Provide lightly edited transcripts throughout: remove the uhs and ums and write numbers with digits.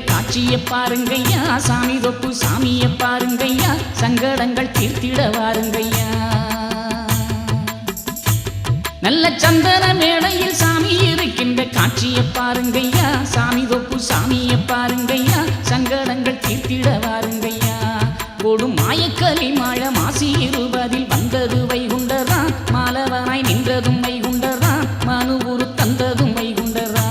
காட்சியை பாருங்கய்யா, சாமி தொப்பு சாமியை பாருங்கய்யா, சங்கடங்கள் தீர்த்திட வாருங்கய்யா. நல்ல சந்தன மேடையில் சாமி இருக்கின்ற காட்சியை பாருங்கய்யா, சாமி தொப்பு சாமியை பாருங்கய்யா, சங்கடங்கள் தீர்த்திட வாருங்கய்யா. கொடும் மாயக்கலி மாழ மாசி 20 வந்தது வைகுண்டரா, மாலவனாய் நின்றதும் வைகுண்டரா, மனுவுரு தந்ததும் வைகுண்டரா.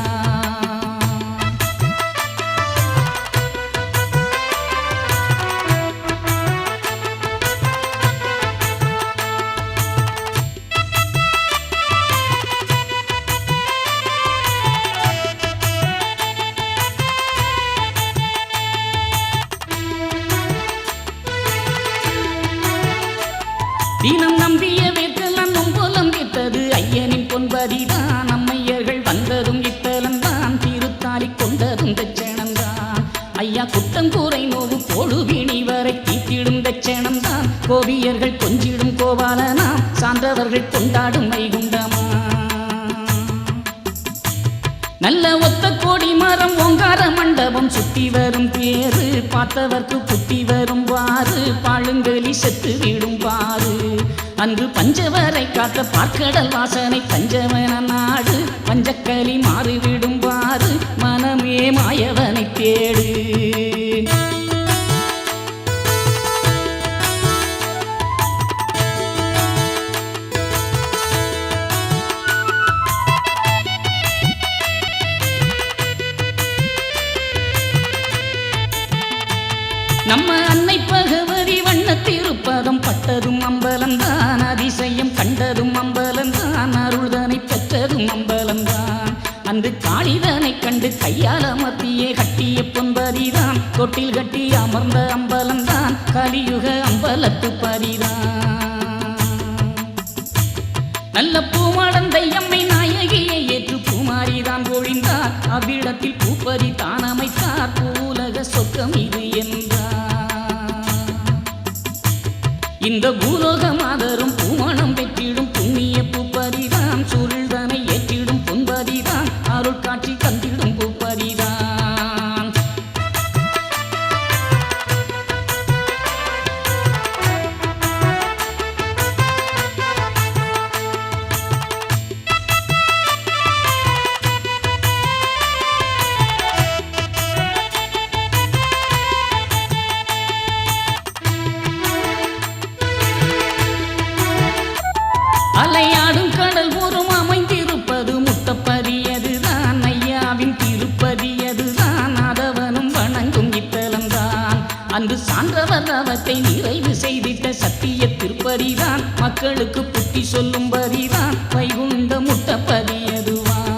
தினம் நம்பிய வேற்றெல்லாம் நொம்பலம் விட்டது ஐயனின் பொன்பதிதான், அம்மையர்கள் வந்ததும் இத்தலம்தான், திருத்தாலி கொண்டதும் தட்சணம்தான். ஐயா குட்டங்கூரை நோவு பொழுவினி வரை தீத்திடும் தட்சணம்தான், கோபியர்கள் கொஞ்சிடும் கோபாலனாம், சான்றவர்கள் கொண்டாடும் வைகுண்டமா. நல்ல ஒத்த கோடி மரம் ஓங்கார மண்டபம் சுத்தி வரும் பேரு, பார்த்தவர்க்கு புத்தி வரும் பாரு, பாழுங்கலி செத்து விடும் பாரு. அன்று பஞ்சவரை காத்த பார்க்கடல் வாசனை பஞ்சவன நாடு, பஞ்சக்கலி மாறிவிடும் பாரு, மனமே மாயவனை தேடு. நம்ம அன்னை பகவதி வண்ணத்திருப்பதம் பட்டதும் அம்பலம்தான், அதிசயம் கண்டதும் அம்பலம்தான், அருள்தனை பெற்றதும் அம்பலம்தான். அன்று காளிதனை கண்டு கையால மத்தியே கட்டிய பொன்பதிதான், தொட்டில் கட்டி அமர்ந்த அம்பலம்தான், கலியுக அம்பலத்து பரிதான். நல்ல பூமாடந்தை அம்மை நாயகியை ஏற்று பூமாரிதான் பொழிந்தார், அவ்விடத்தில் பூப்பரி தான் அமைத்தார், பூலக சொர்க்கம் இது என்றார். இந்த பூலோக மாதரும் பூமணம் பெற்றிடும் புண்ணிய பூப்பரிதான், சுருள்தனை ஏற்றிடும் பொன்பதிதான், அருள் காட்சி தந்திடும் பூப்பரிதான். அலையாடும் கடல் ஓரம் அமைந்திருப்பது முத்தப்பதியதுதான், ஐயாவின் திருப்பதியதுதான், அதவனும் வணங்கும் இத்தலம்தான். அன்று சான்றவர் அவத்தை நிறைவு செய்திட்ட சத்திய திருப்பதிதான், மக்களுக்கு புத்தி சொல்லும் பதிதான், வைகுண்ட முத்தப்பதியதுவான்.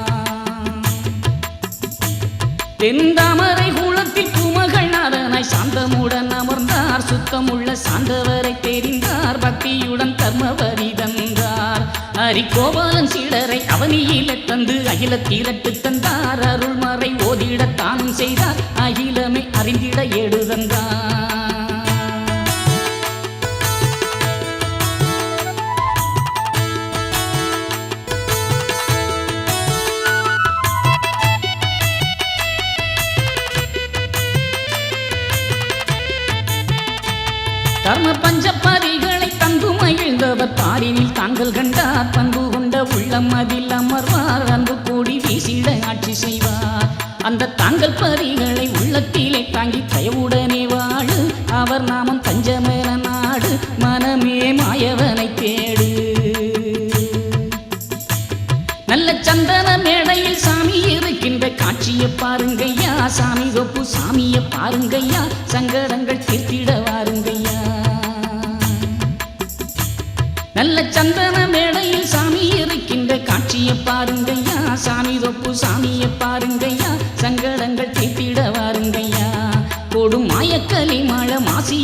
தென்தாமரை குளத்தில் பூமகள் நாதனாய் சாந்தமுடன் அமர்ந்தார், சுத்தமுள்ள சாந்தவரை தெரிந்தார், பக்தியுடன் தர்மவரி தந்தார். ஹரிகோபாலன் சீடரை அவனியில தந்து அகில தீரட்டு தந்தார், அருள்மறை ஓதிடத்தானும் செய்தார், அகிலமே அறிந்திட ஏடு தந்தார். கர்ம பஞ்சப்பதிகளை தந்து மகிழ்ந்தவர் பாரினில் தாங்கள் கண்டார், பண்பு கொண்ட உள்ளம் அதில் அமர்வார், அன்பு கூடி வீசிட ஆட்சி செய்வார். அந்த தாங்கள் பரிகளை உள்ளத்திலே தாங்கி தயவுடனே வாழு, அவர் நாமம் தஞ்சமென நாடு, மனமே மாயவனை தேடு. நல்ல சந்தன மேடையில் சாமி இருக்கின்ற காட்சியை பாருங்கய்யா, சாமி தொப்பு சாமியை பாருங்கய்யா, சங்கடங்கள் தீர்த்திட வாருங்கய்யா. நல்ல சந்தன மேடையில் சாமி இருக்கின்ற காட்சியை பாருங்கய்யா, சாமி தொப்பு சாமியை பாருங்கய்யா, சங்கடங்கள் தீர்த்திட வாருங்கய்யா. கொடும் மாயக்கலி மாழ மாசி